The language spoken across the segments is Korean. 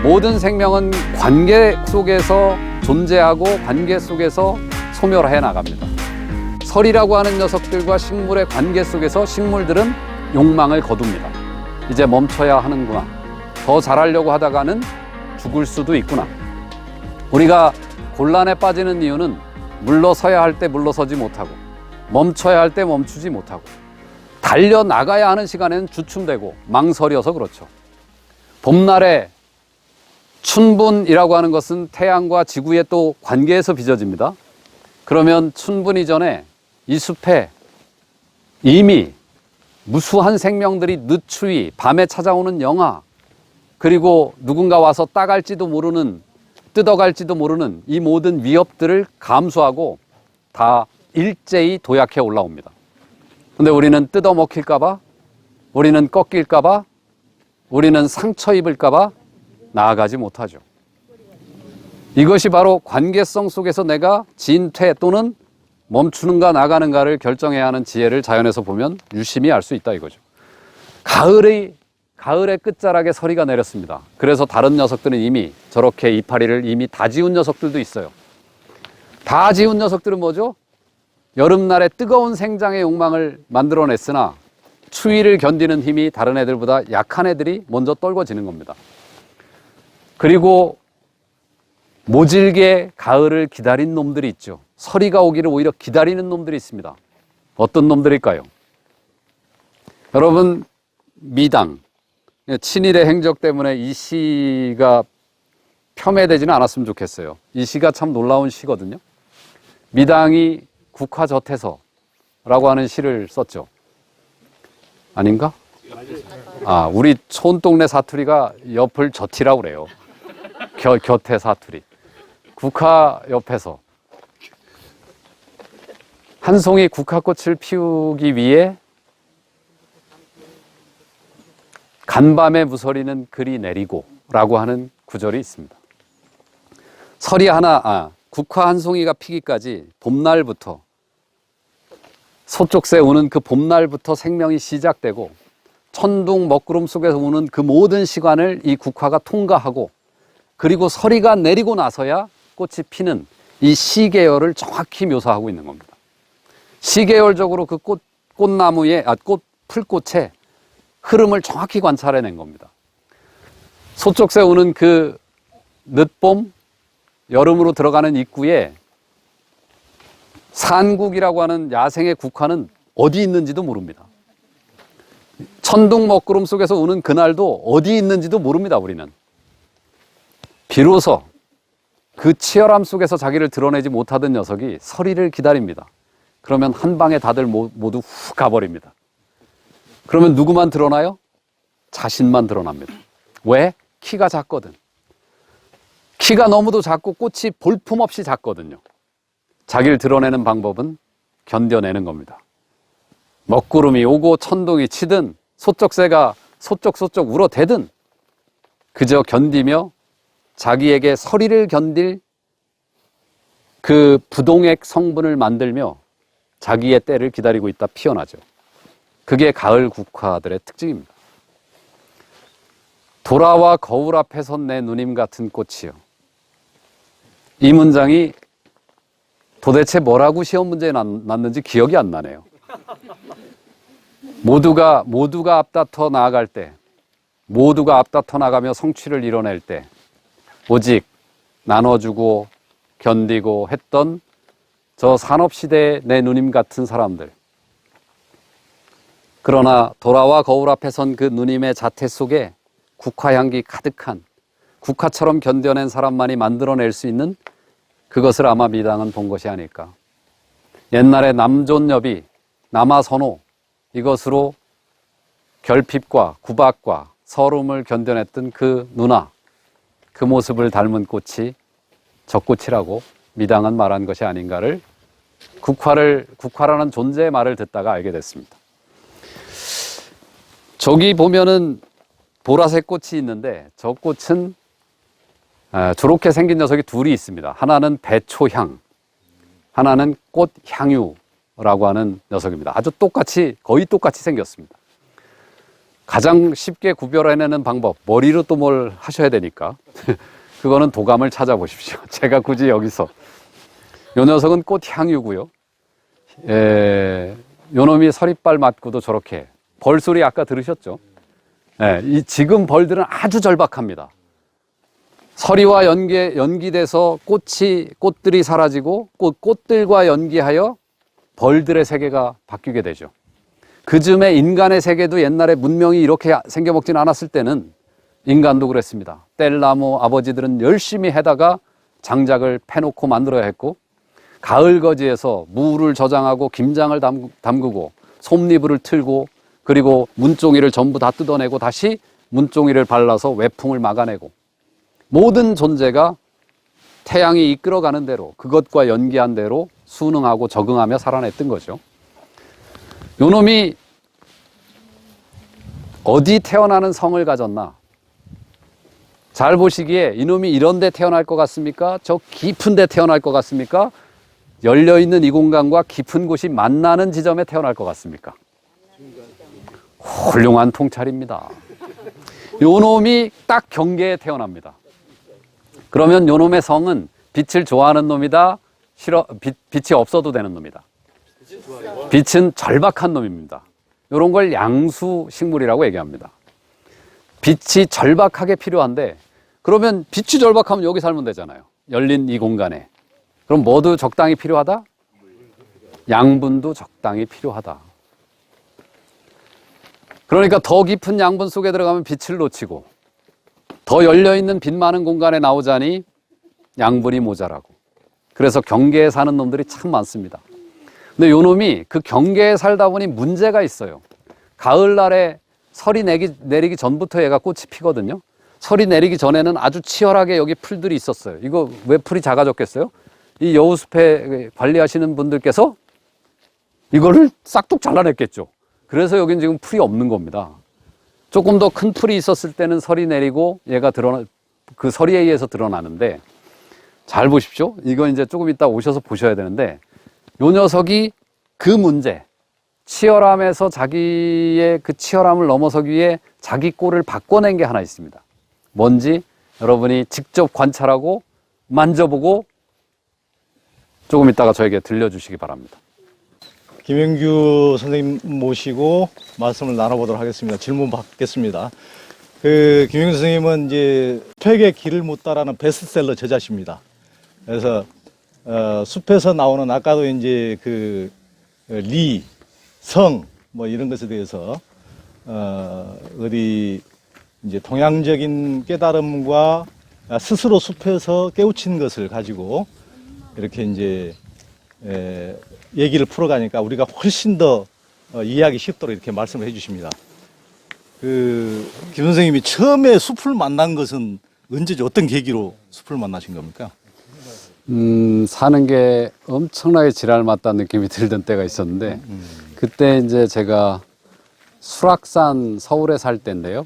모든 생명은 관계 속에서 존재하고 관계 속에서 소멸해 나갑니다. 설이라고 하는 녀석들과 식물의 관계 속에서 식물들은 욕망을 거둡니다. 이제 멈춰야 하는구나. 더 잘하려고 하다가는 죽을 수도 있구나. 우리가 곤란에 빠지는 이유는 물러서야 할 때 물러서지 못하고 멈춰야 할 때 멈추지 못하고 달려나가야 하는 시간에는 주춤되고 망설여서 그렇죠. 봄날에 춘분이라고 하는 것은 태양과 지구의 또 관계에서 빚어집니다. 그러면 춘분 이전에 이 숲에 이미 무수한 생명들이 늦추위, 밤에 찾아오는 영하, 그리고 누군가 와서 따갈지도 모르는, 뜯어갈지도 모르는 이 모든 위협들을 감수하고 다 일제히 도약해 올라옵니다. 근데 우리는 뜯어먹힐까봐, 우리는 꺾일까봐, 우리는 상처 입을까봐 나아가지 못하죠. 이것이 바로 관계성 속에서 내가 진퇴 또는 멈추는가 나가는가를 결정해야 하는 지혜를 자연에서 보면 유심히 알 수 있다 이거죠. 가을의 끝자락에 서리가 내렸습니다. 그래서 다른 녀석들은 이미 저렇게 이파리를 이미 다 지운 녀석들도 있어요. 다 지운 녀석들은 뭐죠? 여름날에 뜨거운 생장의 욕망을 만들어냈으나 추위를 견디는 힘이 다른 애들보다 약한 애들이 먼저 떨궈지는 겁니다. 그리고 모질게 가을을 기다린 놈들이 있죠. 서리가 오기를 오히려 기다리는 놈들이 있습니다. 어떤 놈들일까요? 여러분, 미당, 친일의 행적 때문에 이 시가 폄훼되지는 않았으면 좋겠어요. 이 시가 참 놀라운 시거든요. 미당이 국화젖해서라고 하는 시를 썼죠. 아닌가? 아, 우리 촌동네 사투리가 옆을 젖히라고 그래요. 곁에 사투리. 국화 옆에서 한 송이 국화꽃을 피우기 위해 간밤에 무서리는 그리 내리고 라고 하는 구절이 있습니다. 설이 하나, 국화 한 송이가 피기까지 봄날부터 서쪽새 우는 그 봄날부터 생명이 시작되고 천둥 먹구름 속에서 우는 그 모든 시간을 이 국화가 통과하고 그리고 서리가 내리고 나서야 꽃이 피는 이 시계열을 정확히 묘사하고 있는 겁니다. 시계열적으로 그 꽃나무의, 풀꽃의 흐름을 정확히 관찰해낸 겁니다. 서쪽새 우는 그 늦봄, 여름으로 들어가는 입구에 산국이라고 하는 야생의 국화는 어디 있는지도 모릅니다. 천둥 먹구름 속에서 우는 그날도 어디 있는지도 모릅니다, 우리는. 비로소 그 치열함 속에서 자기를 드러내지 못하던 녀석이 서리를 기다립니다. 그러면 한 방에 다들 모두 훅 가버립니다. 그러면 누구만 드러나요? 자신만 드러납니다. 왜? 키가 작거든. 키가 너무도 작고 꽃이 볼품없이 작거든요. 자기를 드러내는 방법은 견뎌내는 겁니다. 먹구름이 오고 천둥이 치든 소쩍새가 소쩍소쩍 울어대든 그저 견디며 자기에게 서리를 견딜 그 부동액 성분을 만들며 자기의 때를 기다리고 있다 피어나죠. 그게 가을 국화들의 특징입니다. 돌아와 거울 앞에 선 내 누님 같은 꽃이요. 이 문장이 도대체 뭐라고 시험 문제에 났는지 기억이 안 나네요. 모두가 앞다퉈 나아갈 때, 모두가 앞다퉈 나가며 성취를 이뤄낼 때 오직 나눠주고 견디고 했던 저 산업시대의 내 누님 같은 사람들. 그러나 돌아와 거울 앞에 선 그 누님의 자태 속에 국화향기 가득한 국화처럼 견뎌낸 사람만이 만들어낼 수 있는 그것을 아마 미당은 본 것이 아닐까. 옛날에 남존여비, 남아선호 이것으로 결핍과 구박과 서름을 견뎌냈던 그 누나, 그 모습을 닮은 꽃이 저 꽃이라고 미당은 말한 것이 아닌가를 국화라는 존재의 말을 듣다가 알게 됐습니다. 저기 보면은 보라색 꽃이 있는데 저 꽃은 저렇게 생긴 녀석이 둘이 있습니다. 하나는 배초향, 하나는 꽃향유라고 하는 녀석입니다. 아주 거의 똑같이 생겼습니다. 가장 쉽게 구별해내는 방법, 머리로 또 뭘 하셔야 되니까 그거는 도감을 찾아보십시오. 제가 굳이 여기서 요 녀석은 꽃향유고요. 요 놈이 서리빨 맞고도 저렇게 벌소리 아까 들으셨죠? 이 지금 벌들은 아주 절박합니다. 서리와 연기돼서 꽃들이 사라지고 꽃들과 연기하여 벌들의 세계가 바뀌게 되죠. 그 즈음에 인간의 세계도 옛날에 문명이 이렇게 생겨먹진 않았을 때는 인간도 그랬습니다. 뗄나무 아버지들은 열심히 해다가 장작을 패놓고 만들어야 했고, 가을 거지에서 무를 저장하고 김장을 담그고 솜니부를 틀고, 그리고 문종이를 전부 다 뜯어내고 다시 문종이를 발라서 외풍을 막아내고, 모든 존재가 태양이 이끌어가는 대로 그것과 연기한 대로 순응하고 적응하며 살아냈던 거죠. 요놈이 어디 태어나는 성을 가졌나? 잘 보시기에 이놈이 이런 데 태어날 것 같습니까? 저 깊은 데 태어날 것 같습니까? 열려있는 이 공간과 깊은 곳이 만나는 지점에 태어날 것 같습니까? 훌륭한 통찰입니다. 요놈이 딱 경계에 태어납니다. 그러면 요놈의 성은 빛을 좋아하는 놈이다, 빛이 없어도 되는 놈이다. 빛은 절박한 놈입니다. 이런 걸 양수식물이라고 얘기합니다. 빛이 절박하게 필요한데, 그러면 빛이 절박하면 여기 살면 되잖아요. 열린 이 공간에. 그럼 뭐도 적당히 필요하다? 양분도 적당히 필요하다. 그러니까 더 깊은 양분 속에 들어가면 빛을 놓치고, 더 열려있는 빛 많은 공간에 나오자니 양분이 모자라고. 그래서 경계에 사는 놈들이 참 많습니다. 근데 요 놈이 그 경계에 살다 보니 문제가 있어요. 가을날에 설이 내리기 전부터 얘가 꽃이 피거든요. 설이 내리기 전에는 아주 치열하게 여기 풀들이 있었어요. 이거 왜 풀이 작아졌겠어요? 이 여우숲에 관리하시는 분들께서 이거를 싹둑 잘라냈겠죠. 그래서 여긴 지금 풀이 없는 겁니다. 조금 더 큰 풀이 있었을 때는 설이 내리고 얘가 그 설에 의해서 드러나는데, 잘 보십시오. 이거 이제 조금 이따 오셔서 보셔야 되는데, 요 녀석이 그 문제, 치열함에서 자기의 그 치열함을 넘어서기 위해 자기 꼴을 바꿔낸 게 하나 있습니다. 뭔지 여러분이 직접 관찰하고 만져보고 조금 이따가 저에게 들려주시기 바랍니다. 김영규 선생님 모시고 말씀을 나눠보도록 하겠습니다. 질문 받겠습니다. 김영규 선생님은 이제 숲에게 길을 묻다라는 베스트셀러 저자십니다. 그래서 숲에서 나오는 아까도 이제 성 뭐 이런 것에 대해서 우리 이제 동양적인 깨달음과 스스로 숲에서 깨우친 것을 가지고 이렇게 이제 얘기를 풀어가니까 우리가 훨씬 더 이해하기 쉽도록 이렇게 말씀을 해주십니다. 김 선생님이 처음에 숲을 만난 것은 언제죠? 어떤 계기로 숲을 만나신 겁니까? 사는 게 엄청나게 지랄 맞다는 느낌이 들던 때가 있었는데, 그때 이제 제가 수락산 서울에 살 때인데요.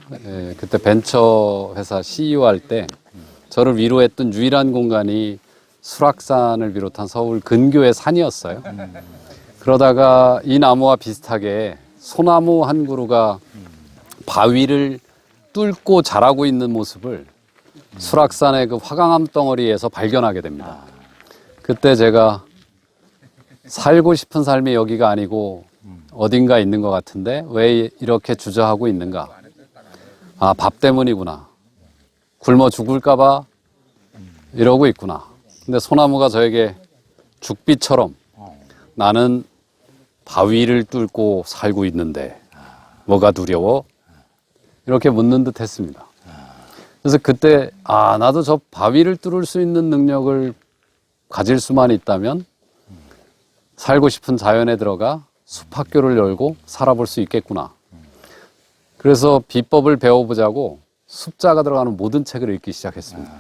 그때 벤처 회사 CEO 할 때 저를 위로했던 유일한 공간이 수락산을 비롯한 서울 근교의 산이었어요. 그러다가 이 나무와 비슷하게 소나무 한 그루가 바위를 뚫고 자라고 있는 모습을 수락산의 그 화강암 덩어리에서 발견하게 됩니다. 그때 제가 살고 싶은 삶이 여기가 아니고 어딘가 있는 것 같은데 왜 이렇게 주저하고 있는가? 아, 밥 때문이구나. 굶어 죽을까봐 이러고 있구나. 근데 소나무가 저에게 죽비처럼 나는 바위를 뚫고 살고 있는데 뭐가 두려워? 이렇게 묻는 듯 했습니다. 그래서 그때 나도 저 바위를 뚫을 수 있는 능력을 가질 수만 있다면 살고 싶은 자연에 들어가 숲학교를 열고 살아볼 수 있겠구나. 그래서 비법을 배워보자고 숲자가 들어가는 모든 책을 읽기 시작했습니다.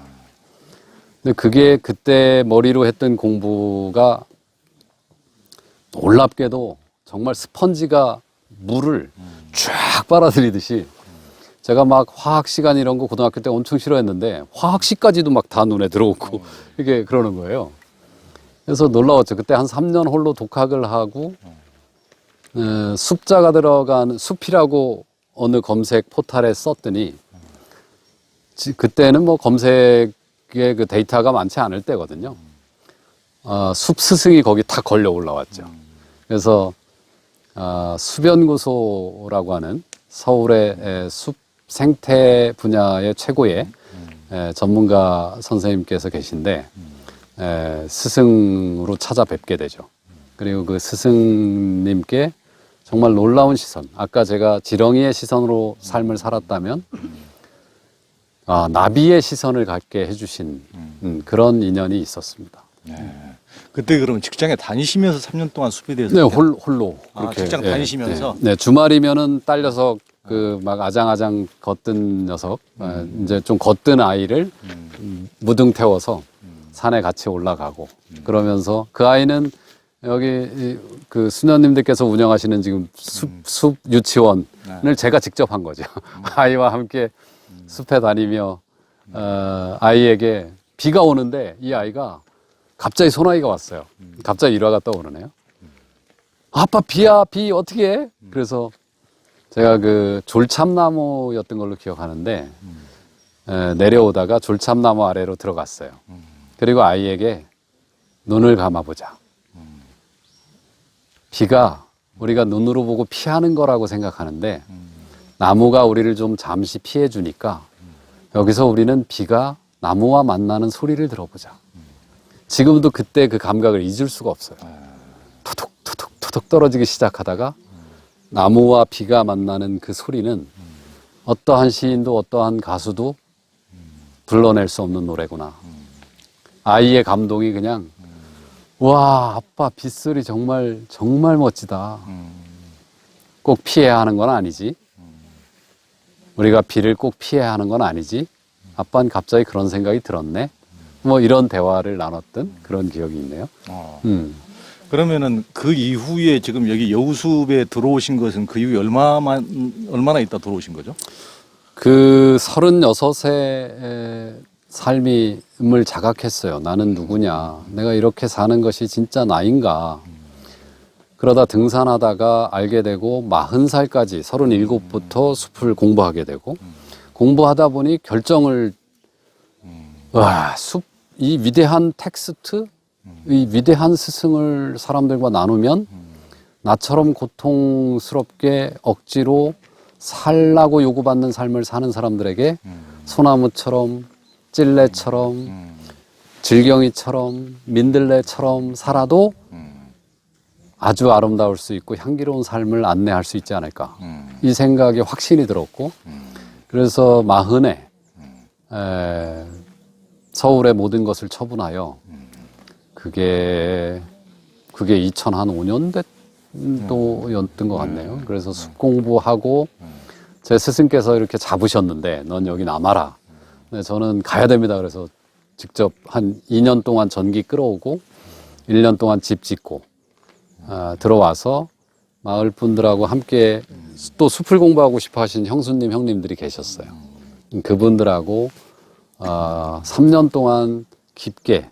근데 그게 그때 머리로 했던 공부가 놀랍게도 정말 스펀지가 물을 쫙 빨아들이듯이, 제가 막 화학 시간 이런 거 고등학교 때 엄청 싫어했는데 화학시까지도 막 다 눈에 들어오고 이게 그러는 거예요. 그래서 놀라웠죠. 그때 한 3년 홀로 독학을 하고 숲자가 들어간 숲이라고 어느 검색 포탈에 썼더니 그때는 뭐 검색에 그 데이터가 많지 않을 때거든요. 숲 스승이 거기 탁 걸려 올라왔죠. 그래서 수변구소라고 하는 서울의 숲 생태 분야의 최고의 전문가 선생님께서 계신데 스승으로 찾아뵙게 되죠. 그리고 그 스승님께 정말 놀라운 시선, 아까 제가 지렁이의 시선으로 삶을 살았다면 나비의 시선을 갖게 해주신 그런 인연이 있었습니다. 그때 그러면 직장에 다니시면서 3년 동안 숲에 대해서 네, 홀로 그렇게 직장 다니시면서 네, 주말이면은 딸려서 그 막 아장아장 걷던 녀석, 이제 좀 걷던 아이를 무등 태워서 산에 같이 올라가고 그러면서 그 아이는 여기 그 수녀님들께서 운영하시는 지금 숲 유치원을 제가 직접 한 거죠. 아이와 함께 숲에 다니며 아이에게 비가 오는데 이 아이가 갑자기 소나기가 왔어요. 갑자기 일화가 떠오르네요. 아빠 비야, 비 어떻게 해? 그래서 제가 그 졸참나무였던 걸로 기억하는데 내려오다가 졸참나무 아래로 들어갔어요. 그리고 아이에게 눈을 감아보자. 비가 우리가 눈으로 보고 피하는 거라고 생각하는데 나무가 우리를 좀 잠시 피해 주니까 여기서 우리는 비가 나무와 만나는 소리를 들어보자. 지금도 그때 그 감각을 잊을 수가 없어요. 토독 떨어지기 시작하다가 나무와 비가 만나는 그 소리는 어떠한 시인도 어떠한 가수도 불러낼 수 없는 노래구나. 아이의 감동이 그냥 와, 아빠 빗소리 정말 멋지다. 꼭 피해야 하는 건 아니지. 우리가 비를 꼭 피해야 하는 건 아니지. 아빠는 갑자기 그런 생각이 들었네. 뭐 이런 대화를 나눴던 그런 기억이 있네요. 그러면은 그 이후에 지금 여기 여우숲에 들어오신 것은 그 이후에 얼마나 있다 들어오신 거죠? 그 36의 삶임을 자각했어요. 나는 누구냐. 내가 이렇게 사는 것이 진짜 나인가. 그러다 등산하다가 알게 되고 40살까지 37부터 숲을 공부하게 되고 공부하다 보니 결정을 이 위대한 텍스트, 이 위대한 스승을 사람들과 나누면 나처럼 고통스럽게 억지로 살라고 요구받는 삶을 사는 사람들에게 소나무처럼 찔레처럼 질경이처럼 민들레처럼 살아도 아주 아름다울 수 있고 향기로운 삶을 안내할 수 있지 않을까. 이 생각에 확신이 들었고 그래서 40에 서울의 모든 것을 처분하여 그게 2005년도였던 것 같네요. 그래서 숲 공부하고 제 스승께서 이렇게 잡으셨는데 넌 여기 남아라. 네, 저는 가야 됩니다. 그래서 직접 한 2년 동안 전기 끌어오고 1년 동안 집 짓고 들어와서 마을 분들하고 함께 또 숲을 공부하고 싶어 하신 형수님, 형님들이 계셨어요. 그분들하고 3년 동안 깊게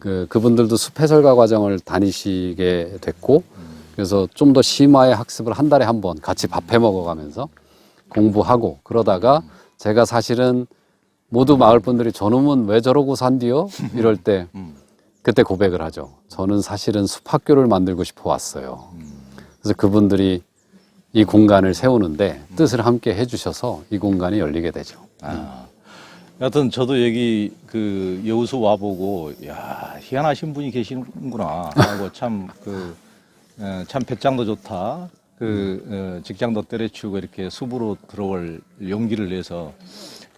그분들도 숲 해설가 과정을 다니시게 됐고 그래서 좀 더 심화의 학습을 한 달에 한 번 같이 밥해 먹어가면서 공부하고 그러다가 제가 사실은 모두 마을 분들이 저놈은 왜 저러고 산디요? 이럴 때 그때 고백을 하죠. 저는 사실은 숲학교를 만들고 싶어 왔어요. 그래서 그분들이 이 공간을 세우는데 뜻을 함께 해주셔서 이 공간이 열리게 되죠. 여하튼 저도 여기 그 여우숲 와보고 야 희한하신 분이 계시는구나 하고 참 배짱도 좋다. 직장도 때려치우고 이렇게 숲으로 들어올 용기를 내서.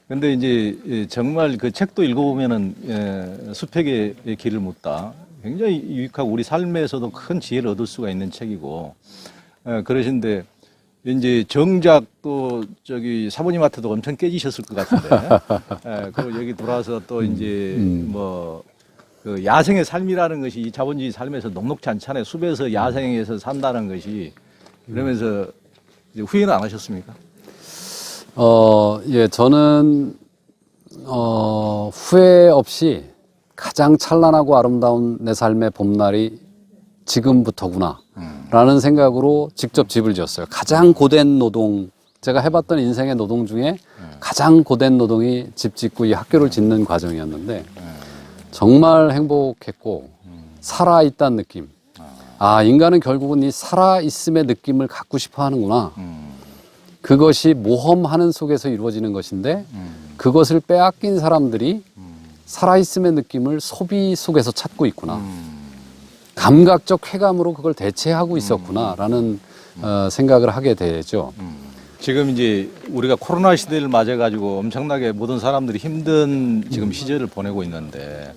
근데 이제 정말 그 책도 읽어보면은 숲에게 길을 묻다. 굉장히 유익하고 우리 삶에서도 큰 지혜를 얻을 수가 있는 책이고 그러신데 이제 정작 또 저기 사모님한테도 엄청 깨지셨을 것 같은데 그리고 여기 돌아와서 또 이제 그 야생의 삶이라는 것이 이 자본주의 삶에서 녹록지 않잖아요. 숲에서 야생에서 산다는 것이 그러면서 이제 후회는 안 하셨습니까? 예, 저는 후회 없이 가장 찬란하고 아름다운 내 삶의 봄날이 지금부터구나 라는 생각으로 직접 집을 지었어요. 가장 고된 노동 제가 해봤던 인생의 노동 중에 가장 고된 노동이 집 짓고 이 학교를 짓는 과정이었는데 정말 행복했고 살아있다는 느낌. 아, 인간은 결국은 이 살아있음의 느낌을 갖고 싶어 하는구나. 그것이 모험하는 속에서 이루어지는 것인데 그것을 빼앗긴 사람들이 살아있음의 느낌을 소비 속에서 찾고 있구나. 감각적 쾌감으로 그걸 대체하고 있었구나라는 생각을 하게 되죠. 지금 이제 우리가 코로나 시대를 맞아가지고 엄청나게 모든 사람들이 힘든 지금 시절을 보내고 있는데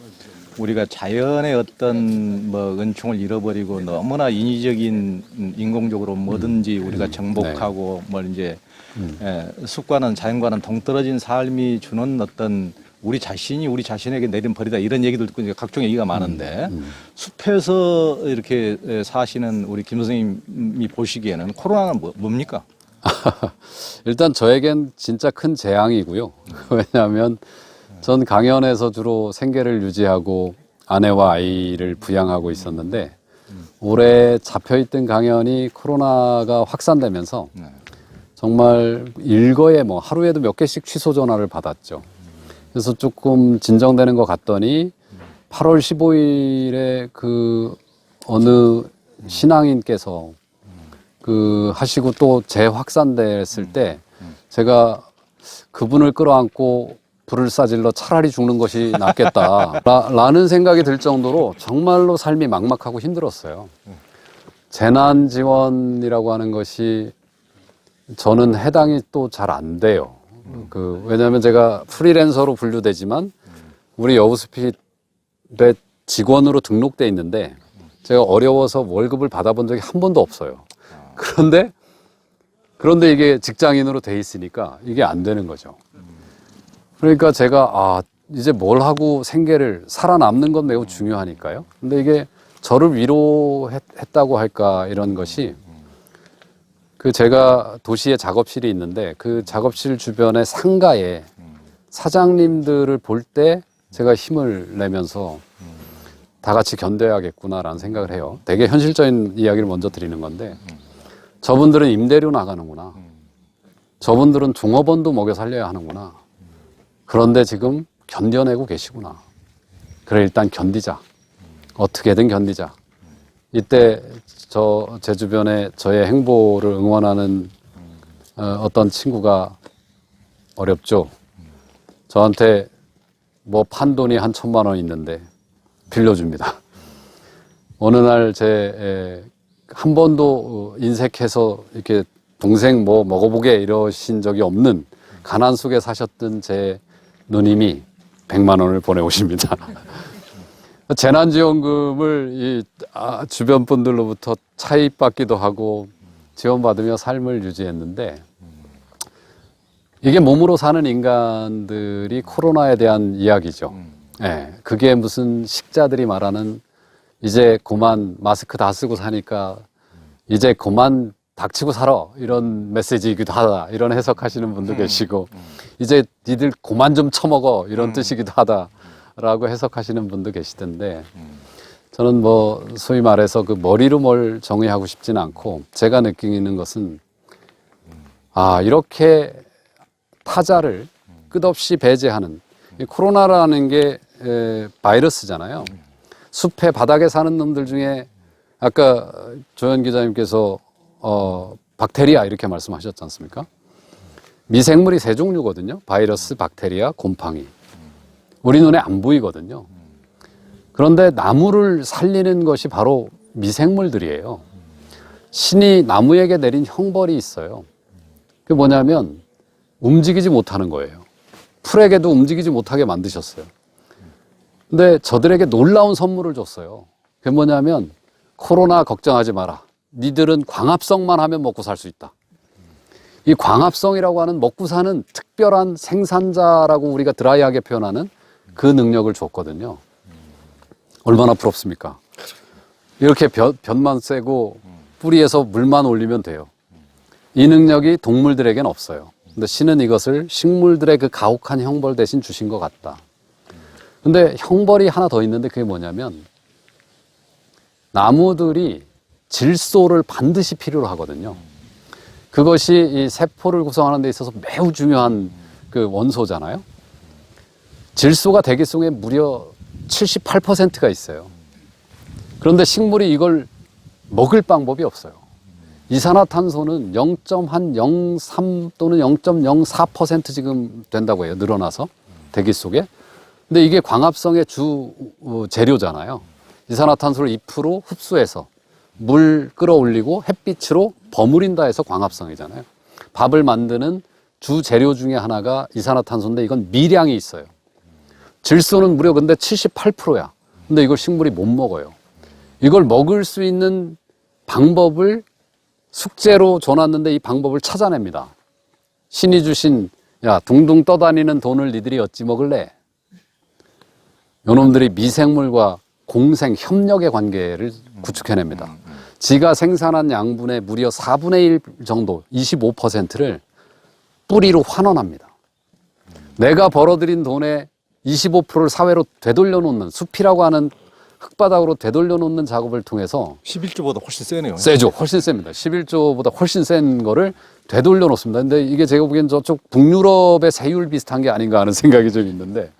우리가 자연의 어떤 뭐 은총을 잃어버리고 너무나 인위적인 인공적으로 뭐든지 우리가 정복하고 뭘 이제 숲과는 자연과는 동떨어진 삶이 주는 어떤 우리 자신이 우리 자신에게 내린 벌이다 이런 얘기도 듣고 이제 각종 얘기가 많은데 숲에서 이렇게 사시는 우리 김 선생님이 보시기에는 코로나는 뭡니까? 일단 저에겐 진짜 큰 재앙이고요. 왜냐하면 전 강연에서 주로 생계를 유지하고 아내와 아이를 부양하고 있었는데 올해 잡혀있던 강연이 코로나가 확산되면서 정말 일거에 뭐 하루에도 몇 개씩 취소 전화를 받았죠. 그래서 조금 진정되는 것 같더니 8월 15일에 그 어느 신앙인께서 그 하시고 또 재확산됐을 때 제가 그분을 끌어안고 불을 싸질러 차라리 죽는 것이 낫겠다 라는 생각이 들 정도로 정말로 삶이 막막하고 힘들었어요. 재난지원이라고 하는 것이 저는 해당이 또 잘 안 돼요. 왜냐하면 제가 프리랜서로 분류되지만 우리 여우스핏의 직원으로 등록돼 있는데 제가 어려워서 월급을 받아본 적이 한 번도 없어요. 그런데 이게 직장인으로 돼 있으니까 이게 안 되는 거죠. 그러니까 제가 이제 뭘 하고 생계를 살아남는 건 매우 중요하니까요. 근데 이게 저를 위로했다고 할까 이런 것이 제가 도시에 작업실이 있는데 그 작업실 주변의 상가에 사장님들을 볼 때 제가 힘을 내면서 다 같이 견뎌야겠구나라는 생각을 해요. 되게 현실적인 이야기를 먼저 드리는 건데 저분들은 임대료 나가는구나. 저분들은 종업원도 먹여 살려야 하는구나. 그런데 지금 견뎌내고 계시구나. 그래 일단 견디자. 어떻게든 견디자. 이때 제 주변에 저의 행보를 응원하는 어떤 친구가 어렵죠. 저한테 뭐 판돈이 한 1,000만 원 있는데 빌려줍니다. 어느 날 한 번도 인색해서 이렇게 동생 뭐 먹어보게 이러신 적이 없는 가난 속에 사셨던 제 누님이 100만 원을 보내오십니다. 재난지원금을 주변 분들로부터 차입받기도 하고 지원받으며 삶을 유지했는데 이게 몸으로 사는 인간들이 코로나에 대한 이야기죠. 네, 그게 무슨 식자들이 말하는 이제 그만 마스크 다 쓰고 사니까 이제 그만 닥치고 살아 이런 메시지이기도 하다 이런 해석하시는 분도 계시고 이제 니들 그만 좀 처먹어 이런 뜻이기도 하다라고 해석하시는 분도 계시던데 저는 뭐 소위 말해서 그 머리로 뭘 정의하고 싶지는 않고 제가 느끼는 것은 이렇게 타자를 끝없이 배제하는 이 코로나라는 게 바이러스잖아요. 숲의 바닥에 사는 놈들 중에 아까 조현 기자님께서 박테리아 이렇게 말씀하셨지 않습니까? 미생물이 3종류거든요. 바이러스, 박테리아, 곰팡이. 우리 눈에 안 보이거든요. 그런데 나무를 살리는 것이 바로 미생물들이에요. 신이 나무에게 내린 형벌이 있어요. 그게 뭐냐면 움직이지 못하는 거예요. 풀에게도 움직이지 못하게 만드셨어요. 근데 저들에게 놀라운 선물을 줬어요. 그게 뭐냐면 코로나 걱정하지 마라. 니들은 광합성만 하면 먹고 살 수 있다. 이 광합성이라고 하는 먹고 사는 특별한 생산자라고 우리가 드라이하게 표현하는 그 능력을 줬거든요. 얼마나 부럽습니까? 이렇게 볕만 쐬고 뿌리에서 물만 올리면 돼요. 이 능력이 동물들에겐 없어요. 근데 신은 이것을 식물들의 그 가혹한 형벌 대신 주신 것 같다. 근데 형벌이 하나 더 있는데 그게 뭐냐면 나무들이 질소를 반드시 필요로 하거든요. 그것이 이 세포를 구성하는 데 있어서 매우 중요한 그 원소잖아요. 질소가 대기 속에 무려 78%가 있어요. 그런데 식물이 이걸 먹을 방법이 없어요. 이산화탄소는 0.03 또는 0.04% 지금 된다고 해요. 늘어나서 대기 속에. 근데 이게 광합성의 주 재료잖아요. 이산화탄소를 2% 흡수해서 물 끌어올리고 햇빛으로 버무린다 해서 광합성이잖아요. 밥을 만드는 주 재료 중에 하나가 이산화탄소인데 이건 미량이 있어요. 질소는 무려 근데 78%야. 근데 이걸 식물이 못 먹어요. 이걸 먹을 수 있는 방법을 숙제로 줘놨는데 이 방법을 찾아냅니다. 신이 주신 야 둥둥 떠다니는 돈을 니들이 어찌 먹을래? 요놈들이 미생물과 공생 협력의 관계를 구축해냅니다. 지가 생산한 양분의 무려 4분의 1 정도 25%를 뿌리로 환원합니다. 내가 벌어들인 돈의 25%를 사회로 되돌려 놓는 숲이라고 하는 흙바닥으로 되돌려 놓는 작업을 통해서 11조보다 훨씬 세네요. 세죠. 훨씬 셉니다. 11조보다 훨씬 센 거를 되돌려 놓습니다. 근데 이게 제가 보기엔 저쪽 북유럽의 세율 비슷한 게 아닌가 하는 생각이 좀 있는데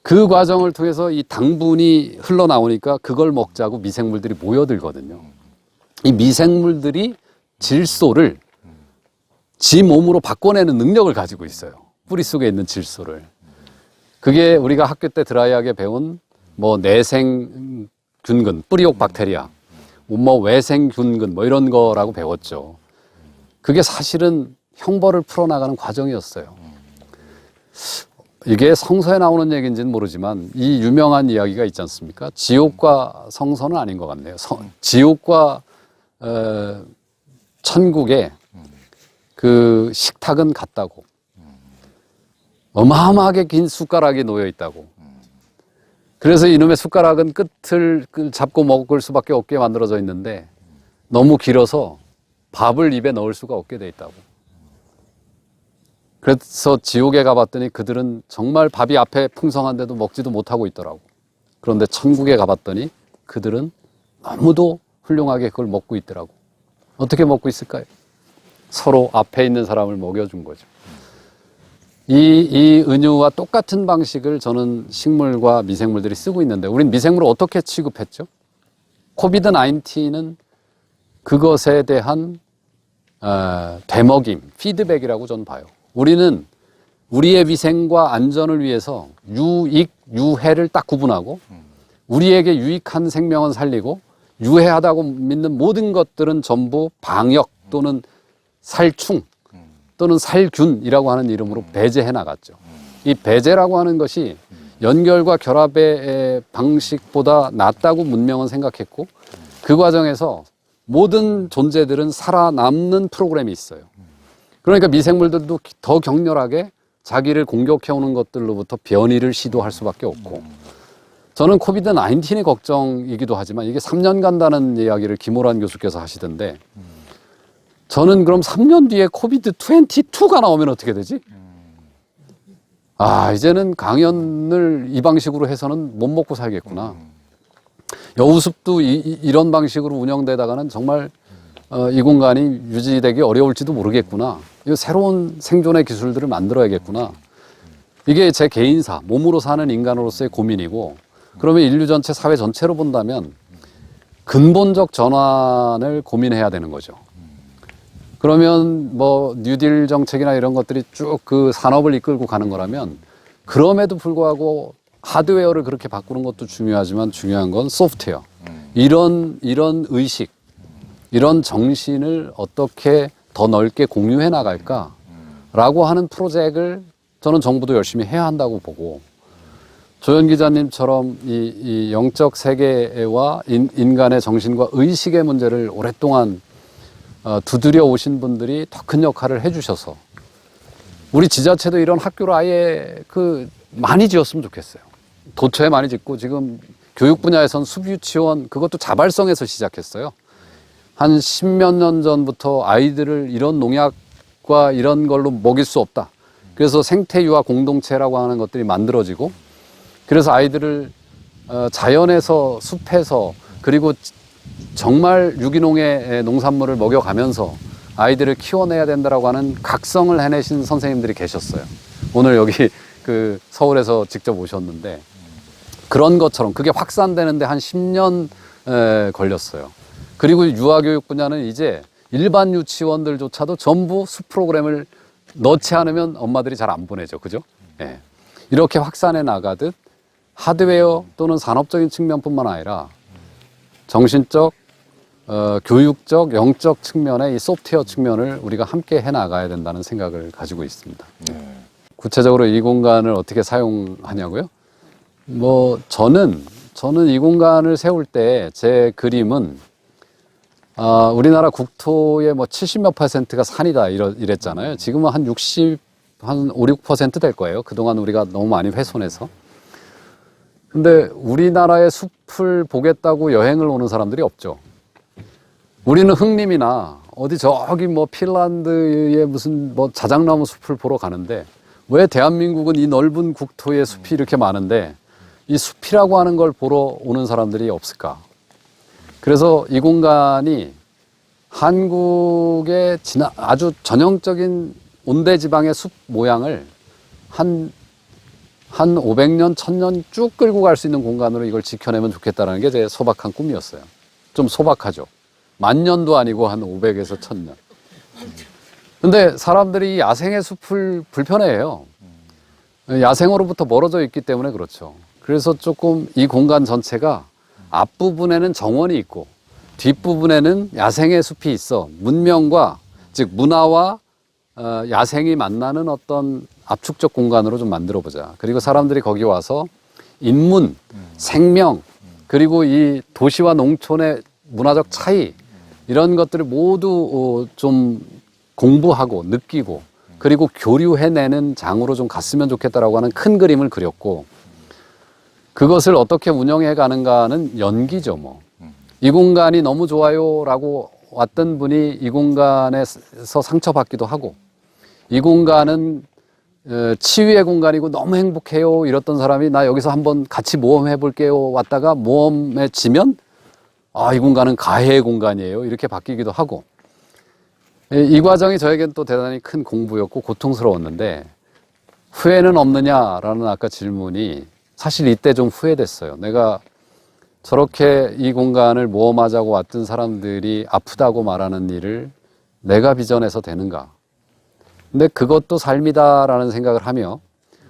그 과정을 통해서 이 당분이 흘러나오니까 그걸 먹자고 미생물들이 모여들거든요. 이 미생물들이 질소를 지 몸으로 바꿔내는 능력을 가지고 있어요. 뿌리 속에 있는 질소를. 그게 우리가 학교 때 드라이하게 배운 뭐 내생균근, 뿌리옥 박테리아, 뭐 외생균근 뭐 이런 거라고 배웠죠. 그게 사실은 형벌을 풀어나가는 과정이었어요. 이게 성서에 나오는 얘기인지는 모르지만 이 유명한 이야기가 있지 않습니까? 지옥과 성서는 아닌 것 같네요. 지옥과 천국의 그 식탁은 같다고. 어마어마하게 긴 숟가락이 놓여 있다고. 그래서 이놈의 숟가락은 끝을 잡고 먹을 수밖에 없게 만들어져 있는데 너무 길어서 밥을 입에 넣을 수가 없게 돼 있다고. 그래서 지옥에 가봤더니 그들은 정말 밥이 앞에 풍성한데도 먹지도 못하고 있더라고. 그런데 천국에 가봤더니 그들은 너무도 훌륭하게 그걸 먹고 있더라고. 어떻게 먹고 있을까요? 서로 앞에 있는 사람을 먹여준 거죠. 이 은유와 똑같은 방식을 저는 식물과 미생물들이 쓰고 있는데 우린 미생물을 어떻게 취급했죠? 코비드 19은 그것에 대한 되먹임, 피드백이라고 저는 봐요. 우리는 우리의 위생과 안전을 위해서 유익, 유해를 딱 구분하고 우리에게 유익한 생명은 살리고 유해하다고 믿는 모든 것들은 전부 방역 또는 살충 또는 살균이라고 하는 이름으로 배제해 나갔죠. 이 배제라고 하는 것이 연결과 결합의 방식보다 낫다고 문명은 생각했고 그 과정에서 모든 존재들은 살아남는 프로그램이 있어요. 그러니까 미생물들도 더 격렬하게 자기를 공격해오는 것들로부터 변이를 시도할 수밖에 없고 저는 코비드 19의 걱정이기도 하지만 이게 3년 간다는 이야기를 김호란 교수께서 하시던데 저는 그럼 3년 뒤에 코비드 22가 나오면 어떻게 되지? 아, 이제는 강연을 이 방식으로 해서는 못 먹고 살겠구나. 여우숲도 이런 방식으로 운영되다가는 정말 이 공간이 유지되기 어려울지도 모르겠구나. 이 새로운 생존의 기술들을 만들어야겠구나. 이게 제 개인사, 몸으로 사는 인간으로서의 고민이고 그러면 인류 전체, 사회 전체로 본다면 근본적 전환을 고민해야 되는 거죠. 그러면 뭐 뉴딜 정책이나 이런 것들이 쭉 그 산업을 이끌고 가는 거라면 그럼에도 불구하고 하드웨어를 그렇게 바꾸는 것도 중요하지만 중요한 건 소프트웨어. 이런 의식, 이런 정신을 어떻게 더 넓게 공유해 나갈까라고 하는 프로젝트를 저는 정부도 열심히 해야 한다고 보고 조현 기자님처럼 이 영적 세계와 인간의 정신과 의식의 문제를 오랫동안 두드려 오신 분들이 더 큰 역할을 해주셔서 우리 지자체도 이런 학교를 아예 많이 지었으면 좋겠어요. 도처에 많이 짓고 지금 교육 분야에선 수비유치원 그것도 자발성에서 시작했어요. 한 10몇 년 전부터 아이들을 이런 농약과 이런 걸로 먹일 수 없다. 그래서 생태유아 공동체라고 하는 것들이 만들어지고 그래서 아이들을 자연에서 숲에서 그리고 정말 유기농의 농산물을 먹여가면서 아이들을 키워내야 된다라고 하는 각성을 해내신 선생님들이 계셨어요. 오늘 여기 그 서울에서 직접 오셨는데 그런 것처럼 그게 확산되는데 한 10년 걸렸어요. 그리고 유아교육 분야는 이제 일반 유치원들조차도 전부 숲 프로그램을 넣지 않으면 엄마들이 잘 안 보내죠. 그죠? 예. 이렇게 확산해 나가듯 하드웨어 또는 산업적인 측면뿐만 아니라 정신적, 교육적, 영적 측면의 이 소프트웨어 측면을 우리가 함께 해 나가야 된다는 생각을 가지고 있습니다. 구체적으로 이 공간을 어떻게 사용하냐고요? 뭐 저는 이 공간을 세울 때 제 그림은 우리나라 국토의 뭐 70몇 %가 산이다 이랬잖아요. 지금은 한 5, 6% 될 거예요. 그동안 우리가 너무 많이 훼손해서. 근데 우리나라의 숲을 보겠다고 여행을 오는 사람들이 없죠. 우리는 흑림이나 어디 저기 뭐 핀란드의 무슨 뭐 자작나무 숲을 보러 가는데 왜 대한민국은 이 넓은 국토의 숲이 이렇게 많은데 이 숲이라고 하는 걸 보러 오는 사람들이 없을까? 그래서 이 공간이 한국의 아주 전형적인 온대지방의 숲 모양을 한 500년, 1000년 쭉 끌고 갈 수 있는 공간으로 이걸 지켜내면 좋겠다는 게 제 소박한 꿈이었어요. 좀 소박하죠. 1000년도 아니고 한 500에서 1000년. 근데 사람들이 야생의 숲을 불편해해요. 야생으로부터 멀어져 있기 때문에 그렇죠. 그래서 조금 이 공간 전체가 앞부분에는 정원이 있고 뒷부분에는 야생의 숲이 있어 문명과 즉 문화와 야생이 만나는 어떤 압축적 공간으로 좀 만들어 보자. 그리고 사람들이 거기 와서 인문, 생명, 그리고 이 도시와 농촌의 문화적 차이 이런 것들을 모두 좀 공부하고 느끼고 그리고 교류해내는 장으로 좀 갔으면 좋겠다라고 하는 큰 그림을 그렸고 그것을 어떻게 운영해 가는가는 연기죠, 뭐. 이 공간이 너무 좋아요라고 왔던 분이 이 공간에서 상처받기도 하고 이 공간은 치유의 공간이고 너무 행복해요 이랬던 사람이 나 여기서 한번 같이 모험해 볼게요 왔다가 모험에 지면 이 공간은 가해의 공간이에요 이렇게 바뀌기도 하고 이 과정이 저에겐 또 대단히 큰 공부였고 고통스러웠는데 후회는 없느냐라는 아까 질문이 사실 이때 좀 후회됐어요. 내가 저렇게 이 공간을 모험하자고 왔던 사람들이 아프다고 말하는 일을 내가 빚어내서 되는가. 근데 그것도 삶이다라는 생각을 하며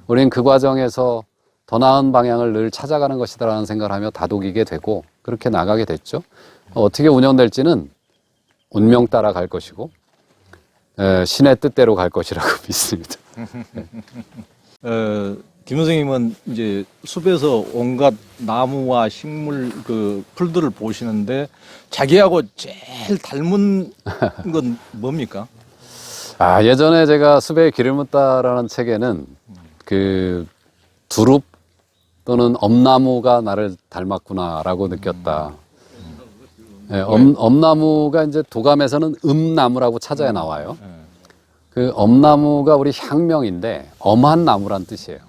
우리는 그 과정에서 더 나은 방향을 늘 찾아가는 것이다라는 생각을 하며 다독이게 되고 그렇게 나가게 됐죠. 어떻게 운영될지는 운명 따라 갈 것이고 신의 뜻대로 갈 것이라고 믿습니다. 김 선생님은 이제 숲에서 온갖 나무와 식물 그 풀들을 보시는데 자기하고 제일 닮은 건 뭡니까? 예전에 제가 숲에 길을 묻다라는 책에는 그 두릅 또는 엄나무가 나를 닮았구나라고 느꼈다. 엄나무가 이제 도감에서는 음나무라고 찾아야 나와요. 그 엄나무가 우리 향명인데 엄한 나무란 뜻이에요.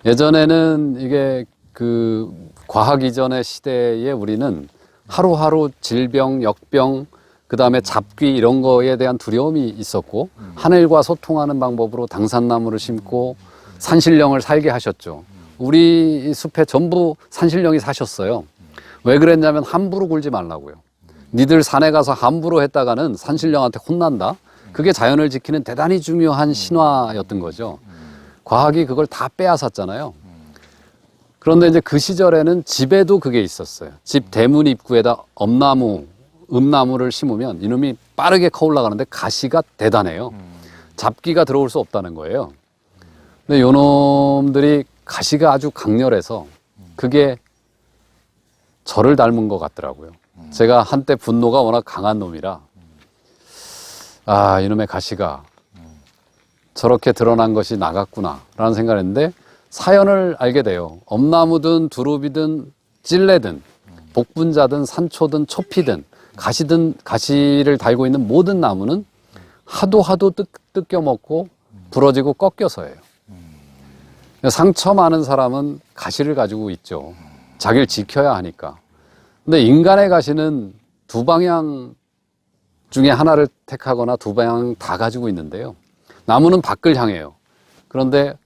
예전에는 이게 그 과학 이전의 시대에 우리는 하루하루 질병, 역병, 그 다음에 잡귀 이런 거에 대한 두려움이 있었고 하늘과 소통하는 방법으로 당산나무를 심고 산신령을 살게 하셨죠. 우리 숲에 전부 산신령이 사셨어요. 왜 그랬냐면 함부로 굴지 말라고요. 니들 산에 가서 함부로 했다가는 산신령한테 혼난다. 그게 자연을 지키는 대단히 중요한 신화였던 거죠. 과학이 그걸 다 빼앗았잖아요. 그런데 이제 그 시절에는 집에도 그게 있었어요. 집 대문 입구에다 엄나무, 음나무를 심으면 이놈이 빠르게 커 올라가는데 가시가 대단해요. 잡기가 들어올 수 없다는 거예요. 근데 요놈들이 가시가 아주 강렬해서 그게 저를 닮은 것 같더라고요. 제가 한때 분노가 워낙 강한 놈이라 이놈의 가시가 저렇게 드러난 것이 나갔구나 라는 생각을 했는데 사연을 알게 돼요. 엄나무든 두릅이든 찔레든 복분자든 산초든 초피든 가시를 달고 있는 모든 나무는 하도 뜯겨 먹고 부러지고 꺾여서예요. 상처 많은 사람은 가시를 가지고 있죠. 자기를 지켜야 하니까. 근데 인간의 가시는 두 방향 중에 하나를 택하거나 두 방향 다 가지고 있는데요. 나무는 밖을 향해요. 그런데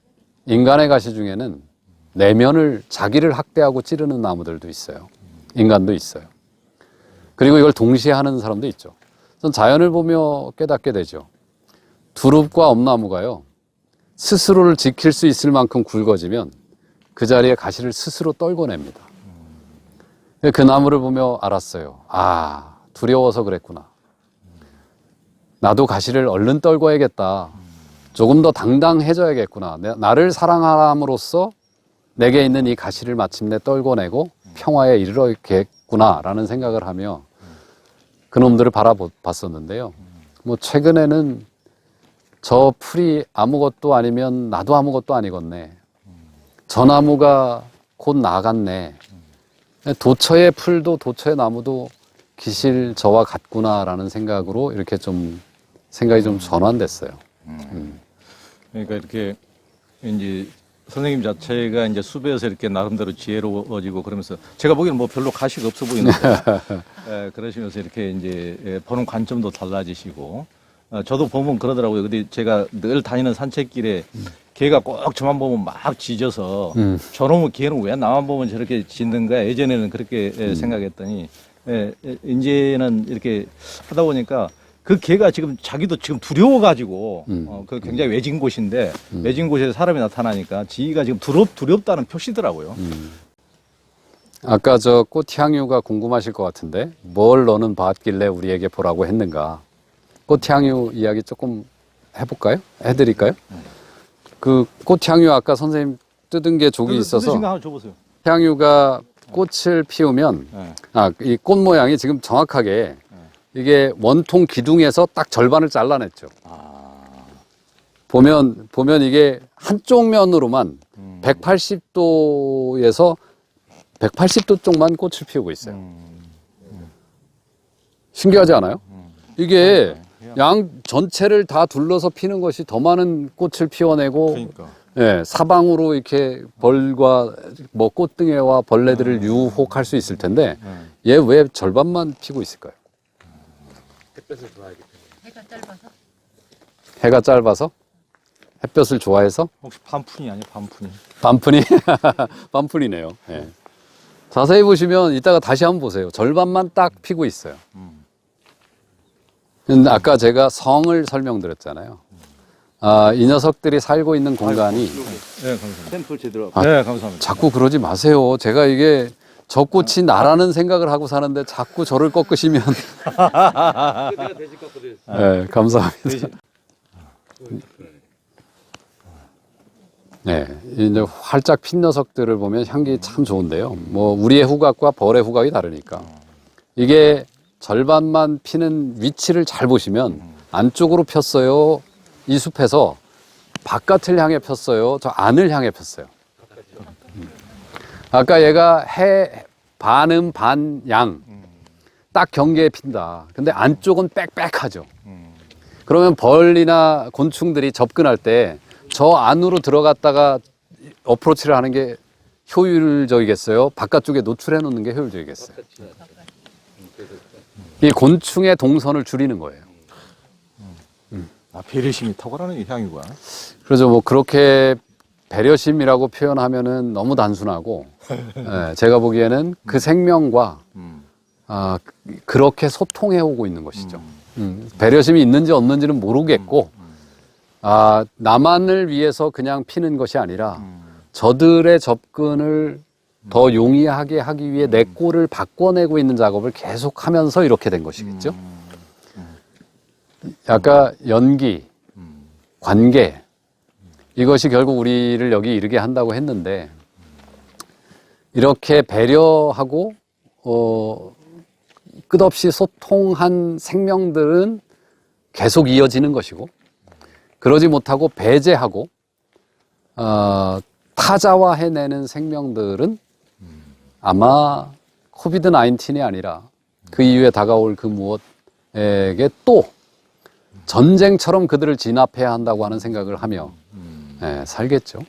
인간의 가시 중에는 내면을 자기를 학대하고 찌르는 나무들도 있어요. 인간도 있어요. 그리고 이걸 동시에 하는 사람도 있죠. 전 자연을 보며 깨닫게 되죠. 두릅과 엄나무가요. 스스로를 지킬 수 있을 만큼 굵어지면 그 자리에 가시를 스스로 떨궈냅니다. 그 나무를 보며 알았어요. 아, 두려워서 그랬구나. 나도 가시를 얼른 떨궈야겠다. 조금 더 당당해져야겠구나. 나를 사랑함으로써 내게 있는 이 가시를 마침내 떨궈내고 평화에 이르러겠구나라는 생각을 하며 그놈들을 바라봤었는데요. 뭐 최근에는 저 풀이 아무것도 아니면 나도 아무것도 아니겠네. 저 나무가 곧 나갔네. 도처의 풀도 도처의 나무도 기실 저와 같구나라는 생각으로 이렇게 좀 생각이 좀 전환됐어요. 그러니까 이렇게 이제 선생님 자체가 이제 숲에서 이렇게 나름대로 지혜로워지고 그러면서 제가 보기에는 뭐 별로 가시가 없어 보이는데 그러시면서 이렇게 이제 보는 관점도 달라지시고 저도 보면 그러더라고요. 근데 제가 늘 다니는 산책길에 개가 꼭 저만 보면 막 짖어서 저놈의 개는 왜 나만 보면 저렇게 짖는가 예전에는 그렇게 생각했더니 이제는 이렇게 하다 보니까 그 개가 지금 자기도 지금 두려워가지고 그 굉장히 외진 곳인데 외진 곳에 사람이 나타나니까 지가 지금 두렵다는 표시더라고요. 아까 저 꽃향유가 궁금하실 것 같은데 뭘 너는 봤길래 우리에게 보라고 했는가. 꽃향유 이야기 조금 해볼까요? 해드릴까요? 그 꽃향유 아까 선생님 뜯은 게 조기 있어서 한번 줘보세요. 향유가 꽃을 피우면 이 꽃 모양이 지금 정확하게 이게 원통 기둥에서 딱 절반을 잘라냈죠. 보면 이게 한쪽 면으로만 180도에서 180도 쪽만 꽃을 피우고 있어요. 신기하지 않아요? 이게 양 전체를 다 둘러서 피는 것이 더 많은 꽃을 피워내고 그러니까. 예, 사방으로 이렇게 벌과 뭐 꽃등에와 벌레들을 유혹할 수 있을 텐데 얘 왜 절반만 피고 있을까요? 햇볕을 좋아하기 때문에. 해가 짧아서? 햇볕을 좋아해서? 혹시 반푼이 아니에요? 반푼이? 반푼이? 반푼이네요. 예. 자세히 보시면 이따가 다시 한번 보세요. 절반만 딱 피고 있어요. 근데 아까 제가 성을 설명드렸잖아요. 이 녀석들이 살고 있는 공간이 네, 감사합니다. 샘플 제대로. 네, 감사합니다. 자꾸 그러지 마세요. 제가 이게 저 꽃이 나라는 생각을 하고 사는데 자꾸 저를 꺾으시면 내가 돼지 깎거든. 네, 감사합니다. 네, 이제 활짝 핀 녀석들을 보면 향기 참 좋은데요. 뭐 우리의 후각과 벌의 후각이 다르니까 이게 절반만 피는 위치를 잘 보시면 안쪽으로 폈어요. 이 숲에서 바깥을 향해 폈어요. 저 안을 향해 폈어요. 아까 얘가 해 반음 반양 딱 경계에 핀다. 근데 안쪽은 빽빽하죠. 그러면 벌이나 곤충들이 접근할 때 저 안으로 들어갔다가 어프로치를 하는 게 효율적이겠어요? 바깥쪽에 노출해 놓는 게 효율적이겠어요? 이 곤충의 동선을 줄이는 거예요. 배려심이 탁월하는 이 향유가. 그래서 뭐 그렇게 배려심이라고 표현하면은 너무 단순하고 예, 제가 보기에는 그 생명과 그렇게 소통해 오고 있는 것이죠. 배려심이 있는지 없는지는 모르겠고 나만을 위해서 그냥 피는 것이 아니라 저들의 접근을 더 용이하게 하기 위해 내 꼴을 바꿔내고 있는 작업을 계속하면서 이렇게 된 것이겠죠. 아까 연기, 관계 이것이 결국 우리를 여기 이르게 한다고 했는데 이렇게 배려하고 끝없이 소통한 생명들은 계속 이어지는 것이고 그러지 못하고 배제하고 타자화해내는 생명들은 아마 코비드-19이 아니라 그 이후에 다가올 그 무엇에게 또 전쟁처럼 그들을 진압해야 한다고 하는 생각을 하며 살겠죠.